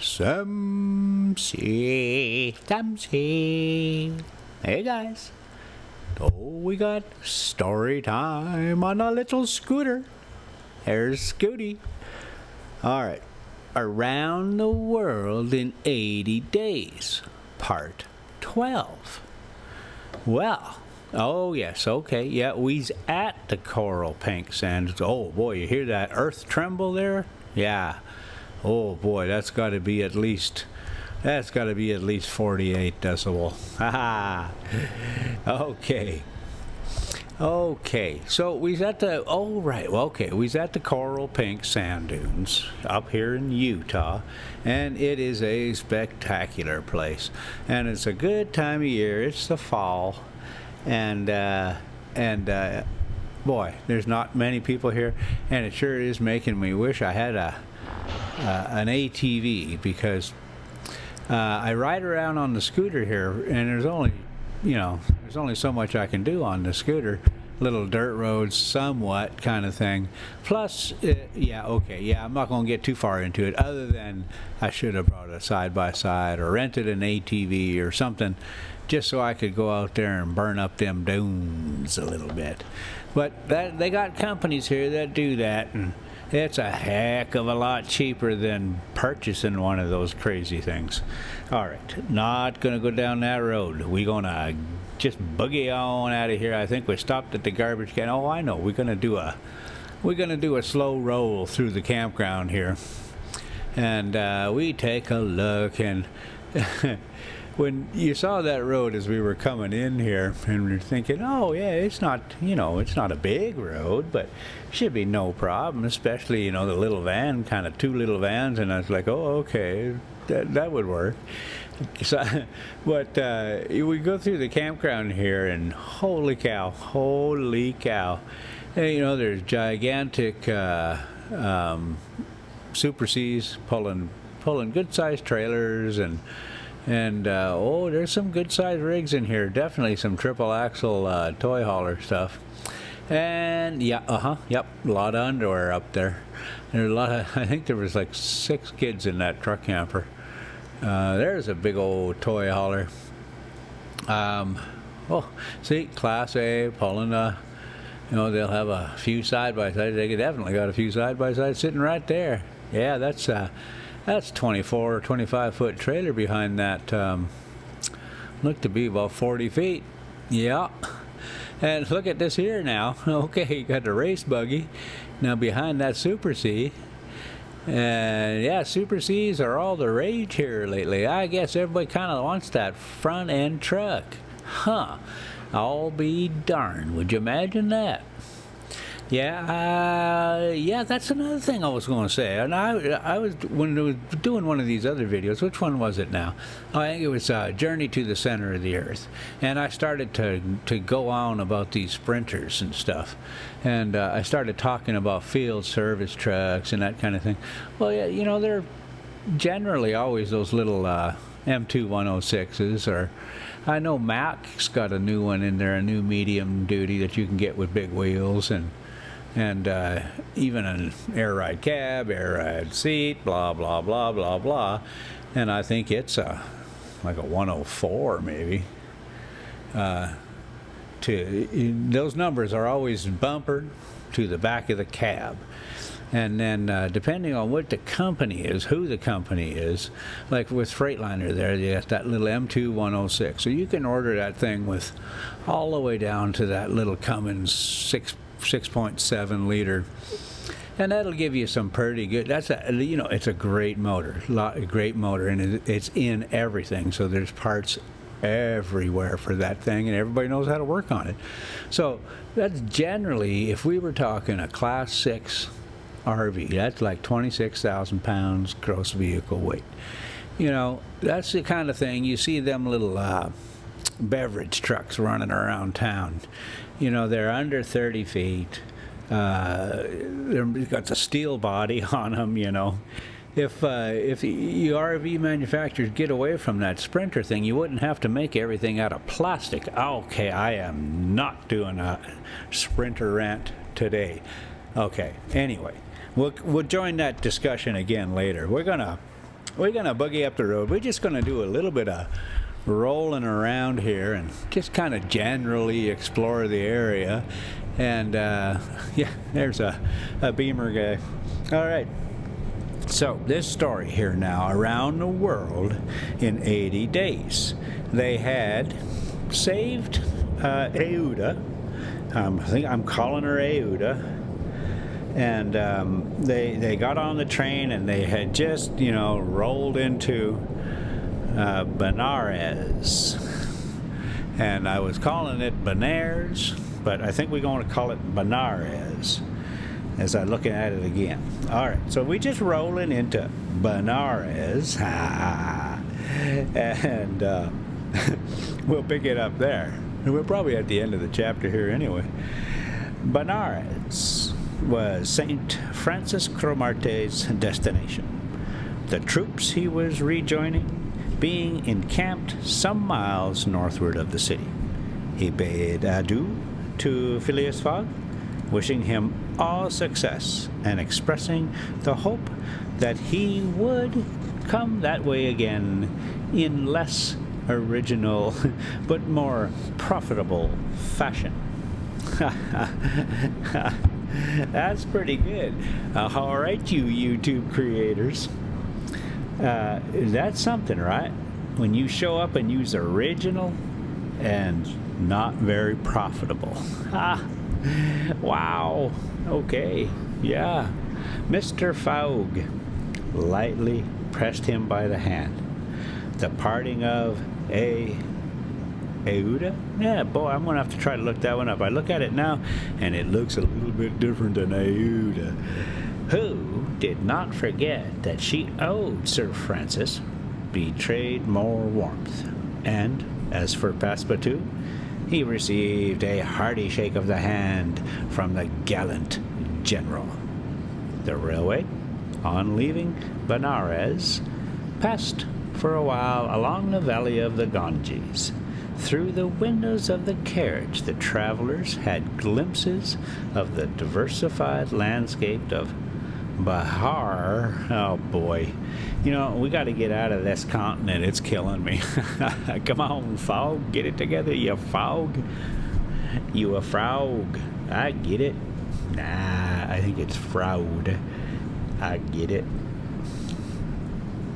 Samsy. Hey guys. Oh, we got story time on a little scooter. There's Scooty. Alright. Around the World in 80 Days. Part 12. Well, oh yes, okay, yeah, we's at the coral pink sands. Oh boy, you hear that earth tremble there? Yeah. Oh boy, that's got to be at least 48 decibel. Haha. Okay, so we's at the, we's at the coral pink sand dunes up here in Utah, and it is a spectacular place, and it's a good time of year. It's the fall, and boy, there's not many people here, and it sure is making me wish I had an ATV, because I ride around on the scooter here, and there's only so much I can do on the scooter. Little dirt roads, somewhat kind of thing. Plus, I'm not going to get too far into it, other than I should have brought a side-by-side or rented an ATV or something, just so I could go out there and burn up them dunes a little bit. But they got companies here that do that, and it's a heck of a lot cheaper than purchasing one of those crazy things. All right, not going to go down that road. We're going to just boogie on out of here. I think we stopped at the garbage can. Oh, I know. We're going to do a slow roll through the campground here. And we take a look, and when you saw that road as we were coming in here, and we're thinking, oh yeah, it's not a big road, but should be no problem, especially the little van, kind of two little vans, and I was like, oh okay, that would work. So, but we go through the campground here, and holy cow, and, there's gigantic Super Cs pulling good sized trailers, and there's some good sized rigs in here. Definitely some triple axle toy hauler stuff. And yep, a lot of underwear up there. There's I think there was like 6 kids in that truck camper. There's a big old toy hauler. See, Class A pulling they'll have a few side-by-sides. They definitely got a few side-by-sides sitting right there. Yeah, that's 24 or 25 foot trailer behind that. Look to be about 40 feet. Yeah. And look at this here now. Okay, you got the race buggy. Now behind that Super C. And yeah, Super Cs are all the rage here lately. I guess everybody kind of wants that front end truck. Huh. I'll be darned. Would you imagine that? Yeah, that's another thing I was going to say. And I was, when I was doing one of these other videos, which one was it now? I think it was Journey to the Center of the Earth. And I started to go on about these sprinters and stuff. And I started talking about field service trucks and that kind of thing. Well, yeah, they're generally always those little M2 or I know Mac's got a new one in there, a new medium duty that you can get with big wheels, and even an air ride cab, air ride seat, blah blah blah blah blah, and I think it's like a 104 maybe. Those numbers are always bumpered to the back of the cab, and then depending on what the company is, who the company is, like with Freightliner there, you got that little M2 106, so you can order that thing with all the way down to that little Cummins 6.7 liter, and that'll give you some pretty good. It's a great motor, and it's in everything. So there's parts everywhere for that thing, and everybody knows how to work on it. So that's generally, if we were talking a Class 6 RV, that's like 26,000 pounds gross vehicle weight. That's the kind of thing you see them little beverage trucks running around town. They're under 30 feet. They've got the steel body on them. If the RV manufacturers get away from that sprinter thing, you wouldn't have to make everything out of plastic. Okay, I am not doing a sprinter rant today. Okay, anyway, we'll join that discussion again later. We're gonna we're gonna boogie up the road. We're just gonna do a little bit of rolling around here and just kind of generally explore the area. And yeah, there's a Beamer guy. All right. So this story here now, around the world in 80 days. They had saved Euda. I think I'm calling her Euda. And they got on the train and they had just, rolled into Benares. And I was calling it Benares, but I think we're going to call it Benares as I'm looking at it again. All right, so we just rolling into Benares. And we'll pick it up there. We're probably at the end of the chapter here anyway. Benares was St. Francis Cromarty's destination. The troops he was rejoining being encamped some miles northward of the city. He bade adieu to Phileas Fogg, wishing him all success and expressing the hope that he would come that way again in less original but more profitable fashion. That's pretty good. All right, you YouTube creators. That's something, right? When you show up and use original and not very profitable. Wow. Okay. Yeah. Mr. Fogg lightly pressed him by the hand. The parting of Euda? Yeah, boy, I'm going to have to try to look that one up. I look at it now, and it looks a little bit different than Euda, who did not forget that she owed Sir Francis, betrayed more warmth. And as for Passepartout, he received a hearty shake of the hand from the gallant general. The railway, on leaving Benares, passed for a while along the valley of the Ganges. Through the windows of the carriage, the travelers had glimpses of the diversified landscape of Bahar. Oh boy. We got to get out of this continent. It's killing me. Come on, Fogg. Get it together, you Fogg. You a frog. I get it. Nah, I think it's fraud. I get it.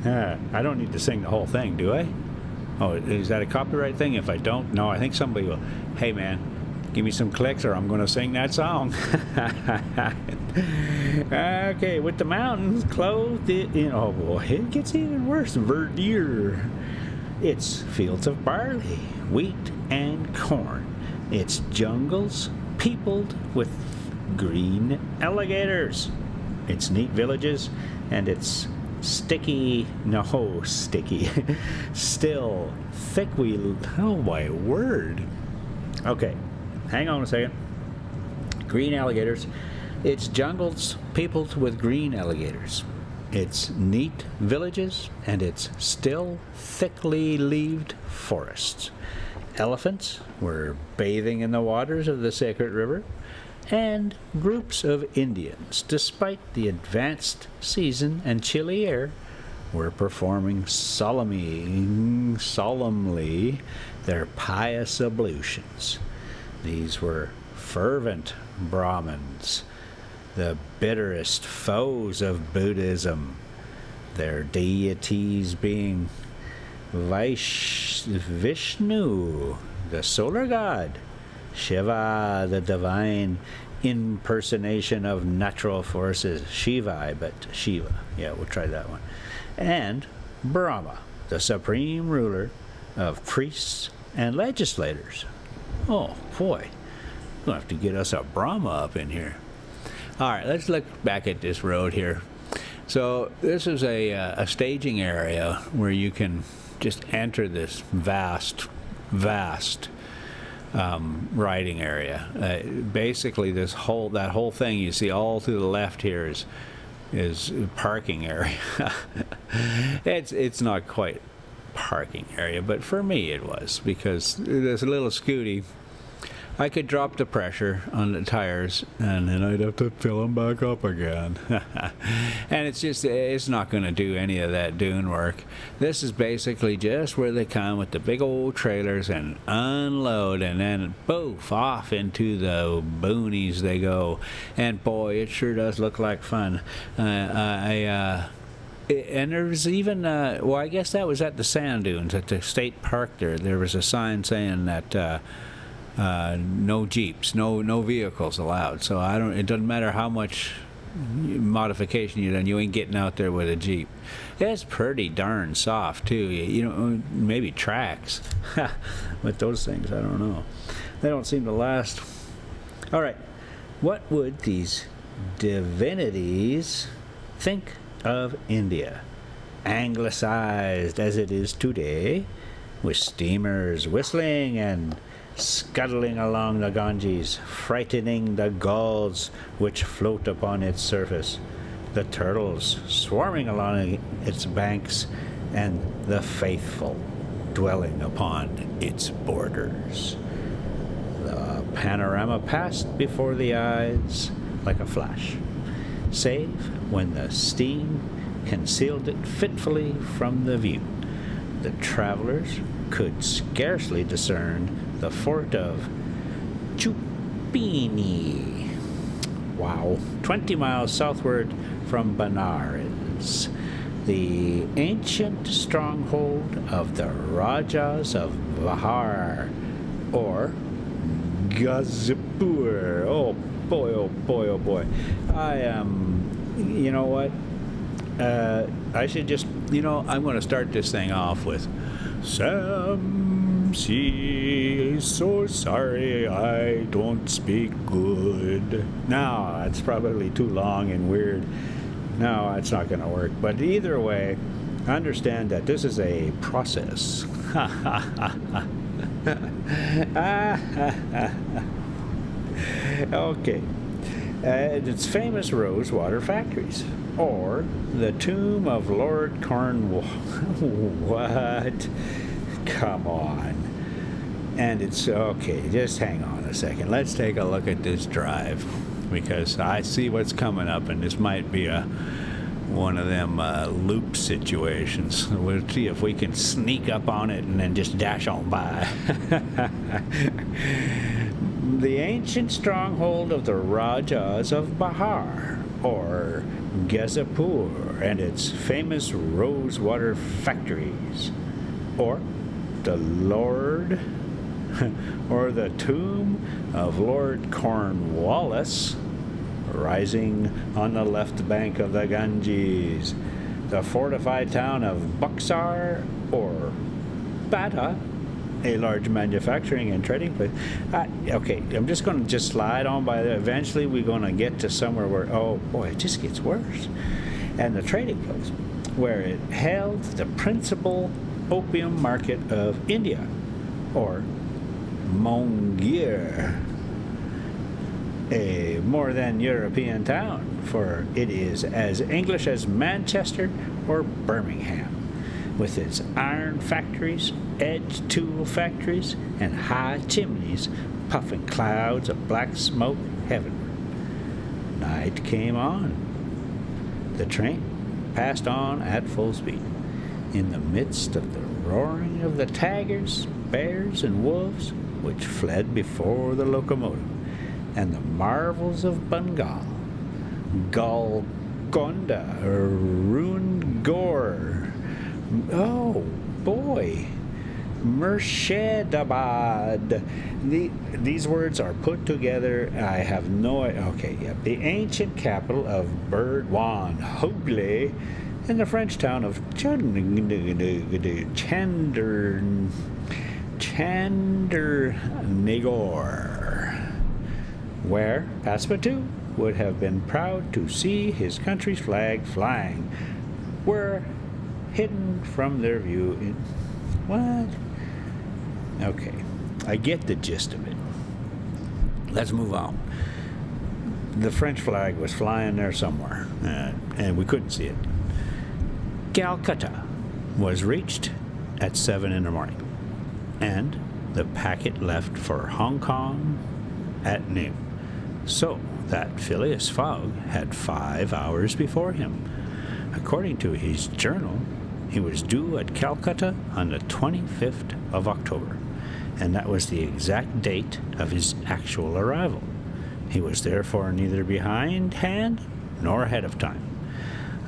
I don't need to sing the whole thing, do I? Oh, is that a copyright thing? If I don't, no, I think somebody will. Hey, man, give me some clicks or I'm going to sing that song. Okay, with the mountains clothed in, oh boy, it gets even worse. Verdure. It's fields of barley, wheat, and corn. It's jungles peopled with green alligators. It's neat villages, and it's sticky, still thickweed. Oh my word. Okay, hang on a second. Green alligators. It's jungles peopled with green alligators. It's neat villages, and it's still thickly leaved forests. Elephants were bathing in the waters of the sacred river, and groups of Indians, despite the advanced season and chilly air, were performing solemnly their pious ablutions. These were fervent Brahmins, the bitterest foes of Buddhism, their deities being Vishnu, the solar god, Shiva, the divine impersonation of natural forces, Shiva, but Shiva, yeah, we'll try that one, and Brahma, the supreme ruler of priests and legislators. Oh boy, we'll have to get us a Brahma up in here. All right, let's look back at this road here. So this is a staging area where you can just enter this vast riding area. Basically, that whole thing you see all to the left here is parking area. It's not quite parking area, but for me it was, because this little scooty I could drop the pressure on the tires, and then I'd have to fill them back up again. And it's not going to do any of that dune work. This is basically just where they come with the big old trailers and unload, and then poof, off into the boonies they go. And boy, it sure does look like fun. And there's even, well, I guess that was at the sand dunes at the state park there. There was a sign saying that no Jeeps, no vehicles allowed. So it doesn't matter how much modification you done, you ain't getting out there with a Jeep. It's pretty darn soft too. You know, maybe tracks with those things. I don't know. They don't seem to last. All right, what would these divinities think of India, anglicized as it is today, with steamers whistling and scuttling along the Ganges, frightening the gulls which float upon its surface, the turtles swarming along its banks, and the faithful dwelling upon its borders. The panorama passed before the eyes like a flash, save when the steam concealed it fitfully from the view. The travelers could scarcely discern the fort of Chupini. Wow. 20 miles southward from Benares, the ancient stronghold of the Rajas of Bihar, or Gazipur. Oh boy, oh boy, oh boy. You know what? I should just, I'm going to start this thing off with Sam, she's so sorry I don't speak good. No, it's probably too long and weird. No, it's not going to work. But either way, understand that this is a process. Okay. Its famous rosewater factories, or the tomb of Lord Cornwall. What? Come on. And it's okay, just hang on a second. Let's take a look at this drive, because I see what's coming up, and this might be one of them loop situations. We'll see if we can sneak up on it and then just dash on by. The ancient stronghold of the Rajas of Bihar, or Gazipur, and its famous rosewater factories, or the Lord, or the tomb of Lord Cornwallis, rising on the left bank of the Ganges, the fortified town of Buxar, or Bata, a large manufacturing and trading place. Okay, I'm just going to slide on by there. Eventually we're going to get to somewhere where, oh boy, it just gets worse. And the trading place, where it held the principal opium market of India, or Mongir, a more than European town, for it is as English as Manchester or Birmingham, with its iron factories, edge tool factories, and high chimneys puffing clouds of black smoke heavenward. Night came on. The train passed on at full speed, in the midst of the roaring of the tigers, bears, and wolves which fled before the locomotive, and the marvels of Bengal, Golconda, Rungor, oh boy, Murshidabad. These words are put together. I have no idea. Okay, yeah. The ancient capital of Burdwan, Hooghly, in the French town of Chandernagor, where Passepartout would have been proud to see his country's flag flying, were hidden from their view in... What? Okay, I get the gist of it. Let's move on. The French flag was flying there somewhere, and we couldn't see it. Calcutta was reached at 7 in the morning, and the packet left for Hong Kong at noon, so that Phileas Fogg had 5 hours before him. According to his journal, he was due at Calcutta on the 25th of October, and that was the exact date of his actual arrival. He was therefore neither behindhand nor ahead of time.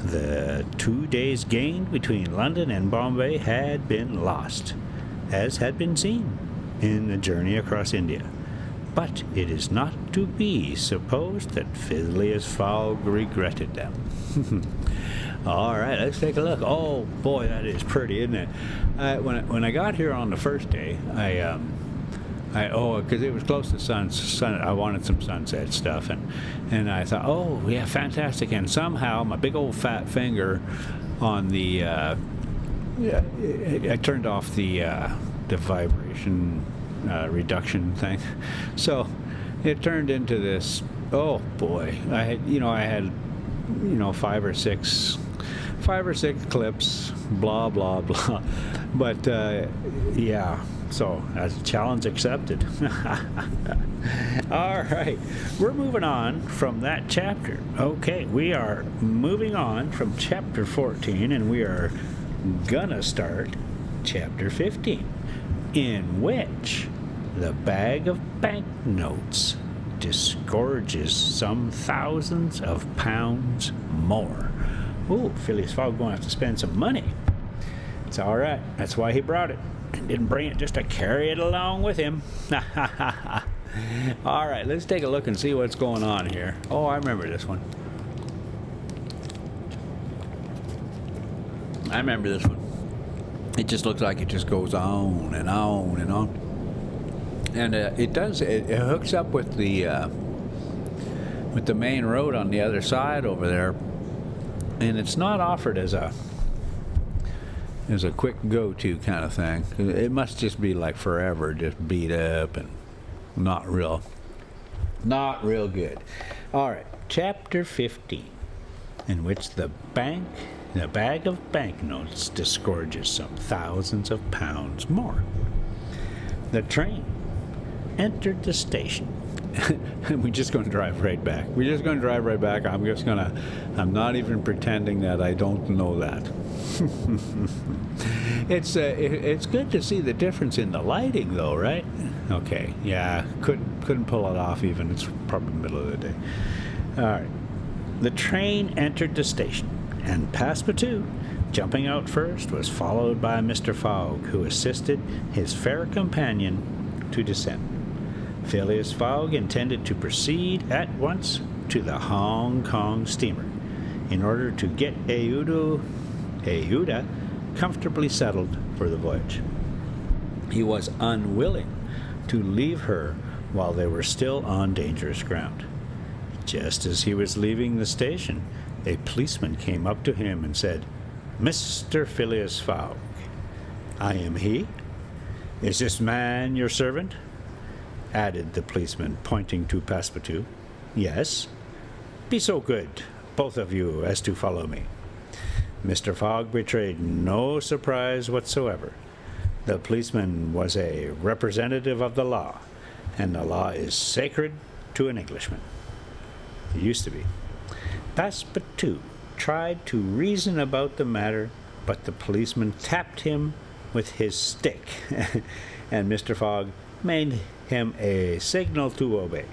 The 2 days gained between London and Bombay had been lost, as had been seen in the journey across India. But it is not to be supposed that Phileas Fogg regretted them. All right, let's take a look. Oh boy, that is pretty, isn't it? When I got here on the first day, because it was close to sun, I wanted some sunset stuff, and I thought, oh yeah, fantastic. And somehow my big old fat finger on the, I turned off the vibration reduction thing, so it turned into this. Oh boy, I had 5 or 6 clips, blah blah blah, but yeah. So, that's a challenge accepted. All right, we're moving on from that chapter. Okay, we are moving on from chapter 14, and we are gonna start chapter 15, in which the bag of banknotes disgorges some thousands of pounds more. Ooh, Phileas Fogg going to have to spend some money. It's all right. That's why he brought it. Didn't bring it just to carry it along with him. All right, let's take a look and see what's going on here. Oh, I remember this one. It just looks like it just goes on and on and on. And it does. It hooks up with the main road on the other side over there, and it's not offered as a quick go-to kind of thing. It must just be like forever, just beat up and not real good. All right, chapter 15, in which the bag of banknotes disgorges some thousands of pounds more. The train entered the station. We're just going to drive right back. I'm not even pretending that I don't know that. It's good to see the difference in the lighting, though, right? Okay, yeah, couldn't pull it off even. It's probably the middle of the day. All right. The train entered the station, and Passepartout, jumping out first, was followed by Mr. Fogg, who assisted his fair companion to descend. Phileas Fogg intended to proceed at once to the Hong Kong steamer in order to get Aouda comfortably settled for the voyage. He was unwilling to leave her while they were still on dangerous ground. Just as he was leaving the station, a policeman came up to him and said, "Mr. Phileas Fogg." "I am he." "Is this man your servant?" added the policeman, pointing to Passepartout. "Yes." "Be so good, both of you, as to follow me." Mr. Fogg betrayed no surprise whatsoever. The policeman was a representative of the law, and the law is sacred to an Englishman. It used to be. Passepartout tried to reason about the matter, but the policeman tapped him with his stick, and Mr. Fogg made him a signal to obey.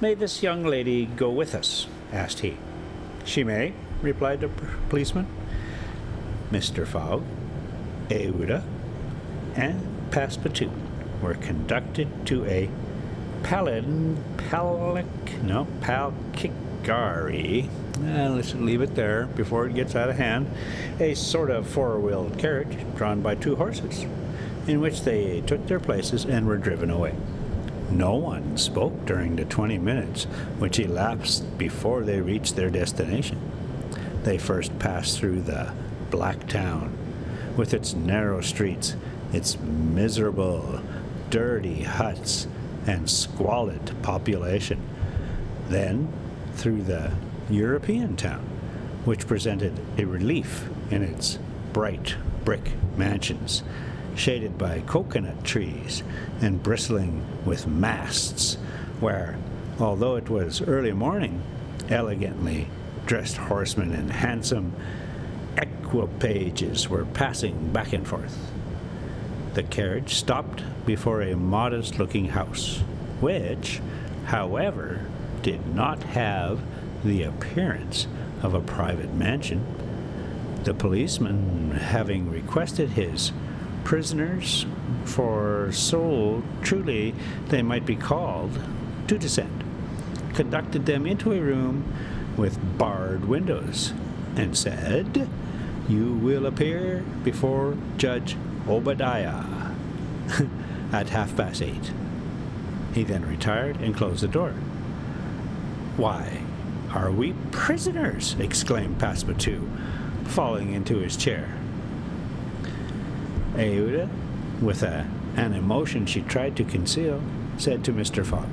"May this young lady go with us?" asked he. "She may," replied the policeman. Mr. Fogg, Aouda, and Passepartout were conducted to a palkigari. Let's leave it there before it gets out of hand. A sort of four-wheeled carriage drawn by 2 horses, in which they took their places and were driven away. No one spoke during the 20 minutes which elapsed before they reached their destination. They first passed through the Black Town, with its narrow streets, its miserable, dirty huts, and squalid population. Then through the European town, which presented a relief in its bright brick mansions, shaded by coconut trees and bristling with masts, where, although it was early morning, elegantly dressed horsemen in handsome equipages were passing back and forth. The carriage stopped before a modest-looking house, which, however, did not have the appearance of a private mansion. The policeman, having requested his prisoners, for so truly they might be called, to descend, conducted them into a room with barred windows, and said, "You will appear before Judge Obadiah at 8:30. He then retired and closed the door. "Why, are we prisoners?" exclaimed Passepartout, falling into his chair. Aouda, with an emotion she tried to conceal, said to Mr. Fogg,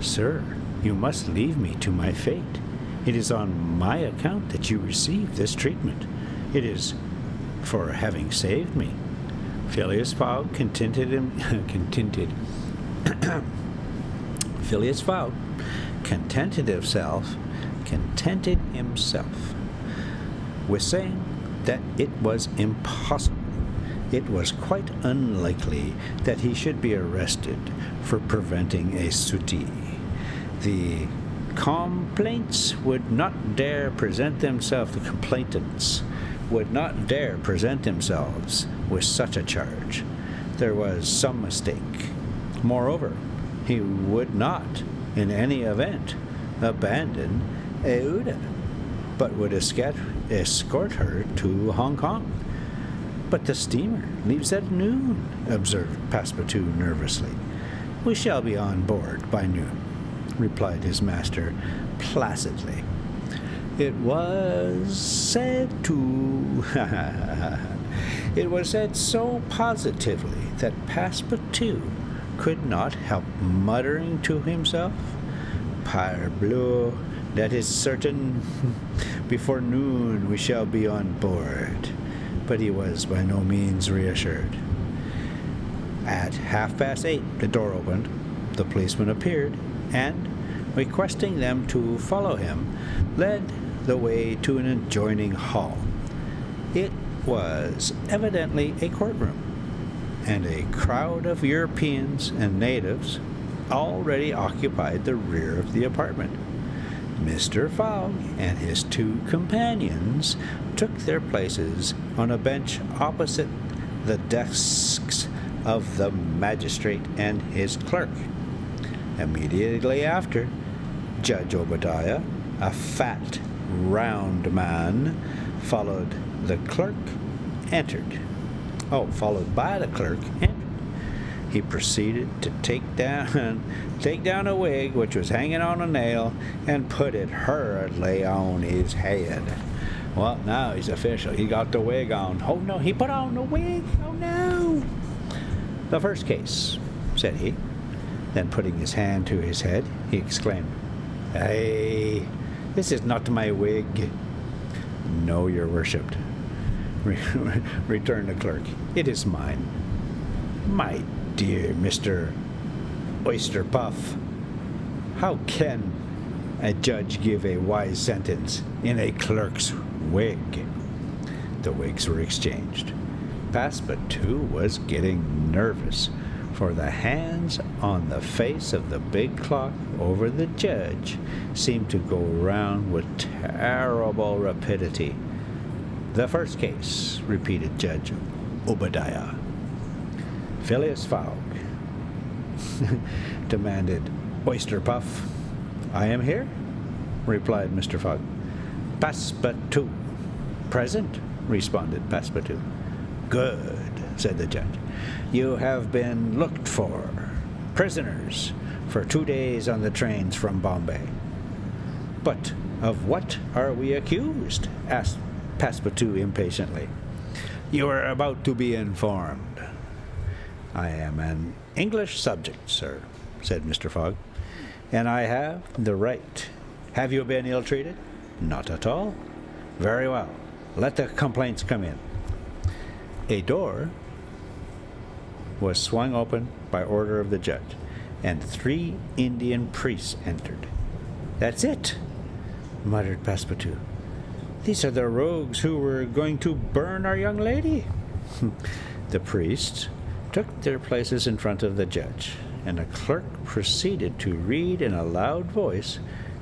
"Sir, you must leave me to my fate. It is on my account that you receive this treatment. It is for having saved me." Phileas Fogg contented himself with saying that it was impossible. It was quite unlikely that he should be arrested for preventing a suttee. The complainants would not dare present themselves with such a charge. There was some mistake. Moreover, he would not, in any event, abandon Aouda, but would escort her to Hong Kong. "But the steamer leaves at noon," observed Passepartout nervously. "We shall be on board by noon," replied his master placidly. It was said so positively that Passepartout could not help muttering to himself, "Parbleu, that is certain. Before noon we shall be on board." But he was by no means reassured. At 8:30, the door opened, the policeman appeared, and, requesting them to follow him, led the way to an adjoining hall. It was evidently a courtroom, and a crowd of Europeans and natives already occupied the rear of the apartment. Mr. Fogg and his two companions took their places on a bench opposite the desks of the magistrate and his clerk. Immediately after, Judge Obadiah, a fat, round man, followed by the clerk, entered. He proceeded to take down a wig which was hanging on a nail and put it hurriedly on his head. Well, now he's official. He got the wig on. Oh no, he put on the wig. Oh no. "The first case," said he. Then putting his hand to his head, he exclaimed, "Hey, this is not my wig." "No, your worship," returned the clerk. "It is mine." "My dear Mr. Oyster Puff, how can a judge give a wise sentence in a clerk's wig?" The wigs were exchanged. Passepartout was getting nervous, for the hands on the face of the big clock over the judge seemed to go round with terrible rapidity. "The first case," repeated Judge Obadiah. "Phileas Fogg," demanded Oyster Puff. "I am here," replied Mr. Fogg. "Passepartout." "Present," responded Passepartout. "Good," said the judge. "You have been looked for. Prisoners for 2 days on the trains from Bombay." "But of what are we accused?" asked Passepartout impatiently. "You are about to be informed." "I am an English subject, sir," said Mr. Fogg, "and I have the right. Have you been ill-treated?" "Not at all." "Very well. Let the complaints come in." A door was swung open by order of the judge, and 3 Indian priests entered. "That's it," muttered Passepartout. "These are the rogues who were going to burn our young lady." The priests took their places in front of the judge, and a clerk proceeded to read in a loud voice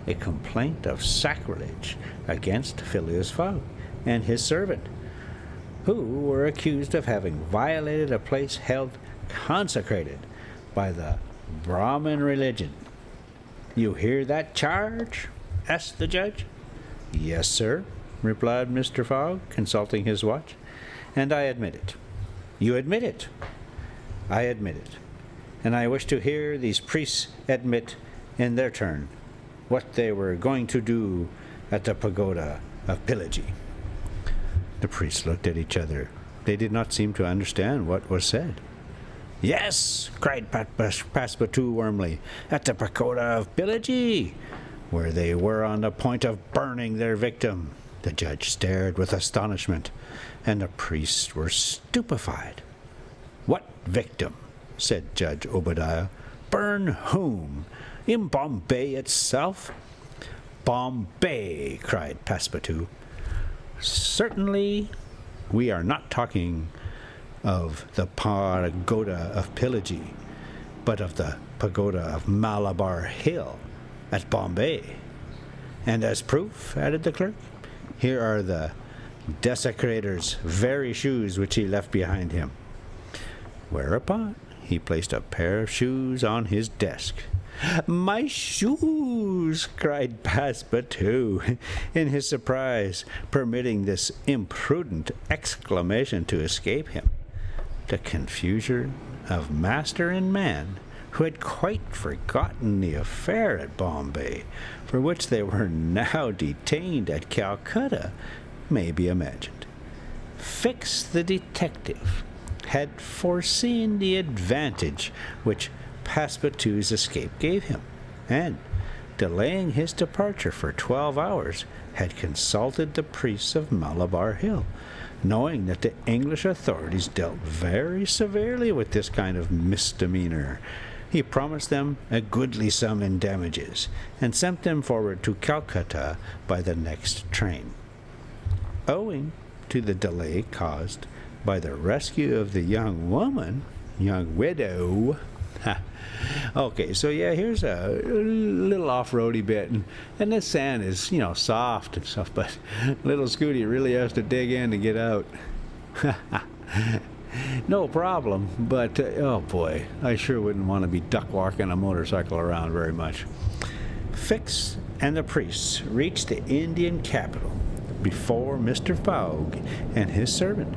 a complaint of sacrilege against Phileas Fogg and his servant, who were accused of having violated a place held consecrated by the Brahmin religion. "You hear that charge?" asked the judge. "Yes, sir," replied Mr. Fogg, consulting his watch, "and I admit it." "You admit it?" "I admit it, and I wish to hear these priests admit, in their turn, what they were going to do at the pagoda of Pillaji." The priests looked at each other. They did not seem to understand what was said. "Yes," cried Passepartout warmly, "at the pagoda of Pillaji, where they were on the point of burning their victim." The judge stared with astonishment, and the priests were stupefied. "What victim?" said Judge Obadiah. "Burn whom? In Bombay itself?" "Bombay!" cried Passepartout. "Certainly we are not talking of the pagoda of Pillaji, but of the pagoda of Malabar Hill at Bombay. And as proof," added the clerk, "here are the desecrator's very shoes which he left behind him." Whereupon he placed a pair of shoes on his desk. "My shoes!" cried Passepartout, in his surprise, permitting this imprudent exclamation to escape him. The confusion of master and man, who had quite forgotten the affair at Bombay, for which they were now detained at Calcutta, may be imagined. Fix the detective had foreseen the advantage which Passepartout's escape gave him, and, delaying his departure for 12 hours, had consulted the priests of Malabar Hill, knowing that the English authorities dealt very severely with this kind of misdemeanor. He promised them a goodly sum in damages, and sent them forward to Calcutta by the next train. Owing to the delay caused by the rescue of the young widow. Okay, so yeah, here's a little off-roady bit, and this sand is, soft and stuff, but little Scooty really has to dig in to get out. No problem, but oh boy, I sure wouldn't want to be duck walking a motorcycle around very much. Fix and the priests reached the Indian capital before Mr. Fogg and his servant,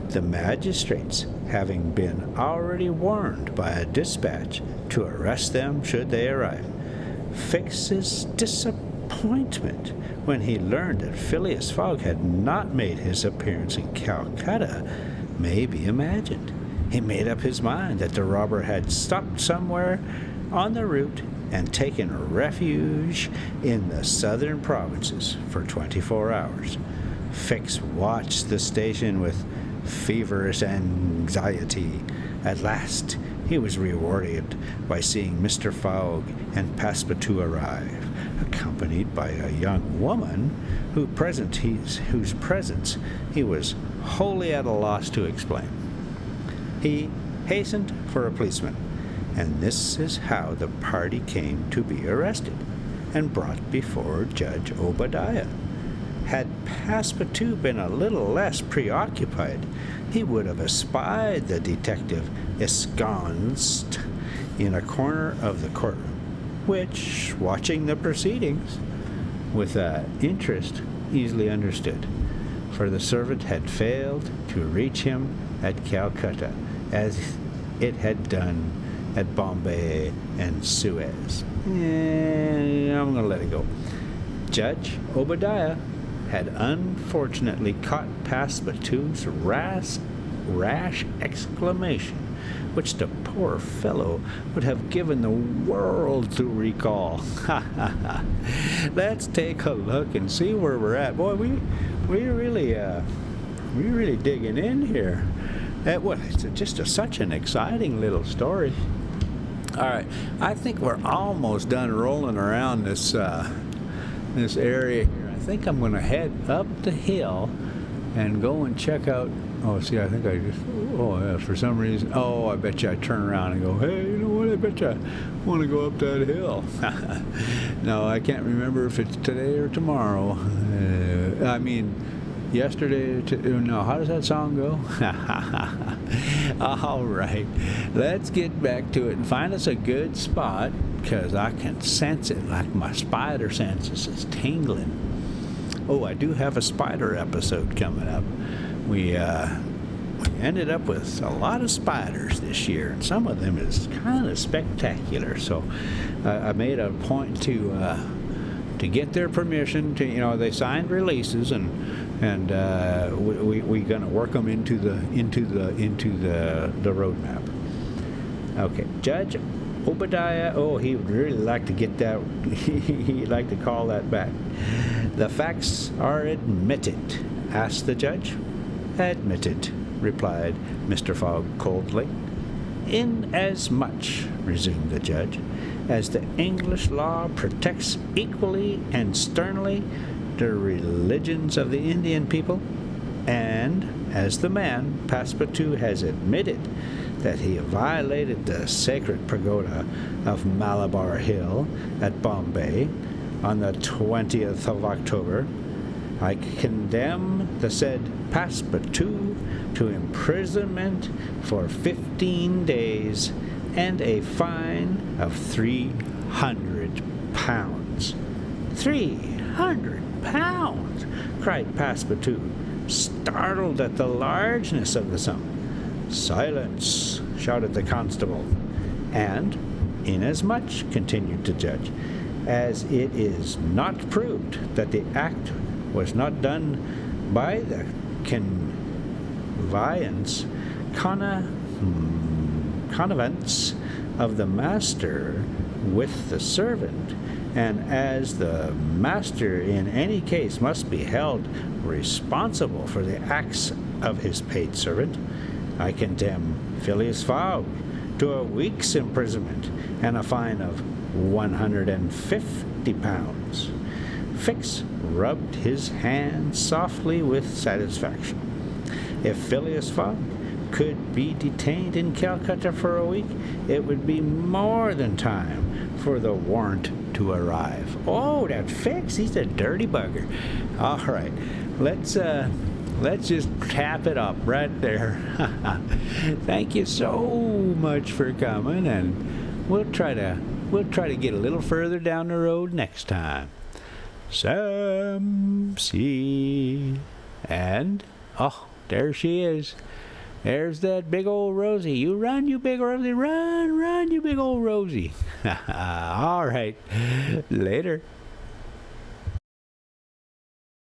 the magistrates having been already warned by a dispatch to arrest them should they arrive. Fix's disappointment when he learned that Phileas Fogg had not made his appearance in Calcutta may be imagined. He made up his mind that the robber had stopped somewhere on the route and taken refuge in the southern provinces for 24 hours. Fix watched the station with feverish anxiety. At last he was rewarded by seeing Mr. Fogg and Passepartout arrive, accompanied by a young woman whose presence he was wholly at a loss to explain. He hastened for a policeman, and this is how the party came to be arrested and brought before Judge Obadiah. Had Passepartout been a little less preoccupied, he would have espied the detective ensconced in a corner of the courtroom, which, watching the proceedings with interest, easily understood, for the servant had failed to reach him at Calcutta, as it had done at Bombay and Suez. I'm going to let it go. Judge Obadiah had unfortunately caught Passepartout's rash exclamation, which the poor fellow would have given the world to recall. Ha ha ha! Let's take a look and see where we're at. Boy, we really digging in here. It's just such an exciting little story. All right, I think we're almost done rolling around this this area here. I think I'm going to head up the hill and go and check out. Oh, see, I think I just. Oh, yeah, for some reason. Oh, I bet you I turn around and go, hey, you know what? I bet you I want to go up that hill. No, I can't remember if it's today or tomorrow. I mean, yesterday. No, how does that song go? All right, let's get back to it and find us a good spot, because I can sense it, like my spider senses is tingling. Oh, I do have a spider episode coming up. We ended up with a lot of spiders this year, and some of them is kind of spectacular. So I made a point to get their permission to, they signed releases, and we're going to work them into the roadmap. Okay, Judge Obadiah. Oh, he would really like to get that. He'd like to call that back. The facts are admitted, asked the judge. Admitted, replied Mr. Fogg coldly. Inasmuch, resumed the judge, as the English law protects equally and sternly the religions of the Indian people, and as the man, Passepartout, has admitted that he violated the sacred pagoda of Malabar Hill at Bombay on the 20th of October, I condemn the said Passepartout to imprisonment for 15 days and a fine of 300 pounds. 300 pounds! Cried Passepartout, startled at the largeness of the sum. Silence! Shouted the constable. And, inasmuch, continued the judge, as it is not proved that the act was not done by the connivance of the master with the servant, and as the master in any case must be held responsible for the acts of his paid servant, I condemn Phileas Fogg to a week's imprisonment and a fine of 150 pounds. Fix rubbed his hands softly with satisfaction. If Phileas Fogg could be detained in Calcutta for a week, it would be more than time for the warrant to arrive. Oh, that Fix, he's a dirty bugger. All right, let's just tap it up right there. Thank you so much for coming, and we'll try to get a little further down the road next time. Sam C. And, oh, there she is. There's that big old Rosie. You run, you big Rosie. Run, you big old Rosie. All right. Later.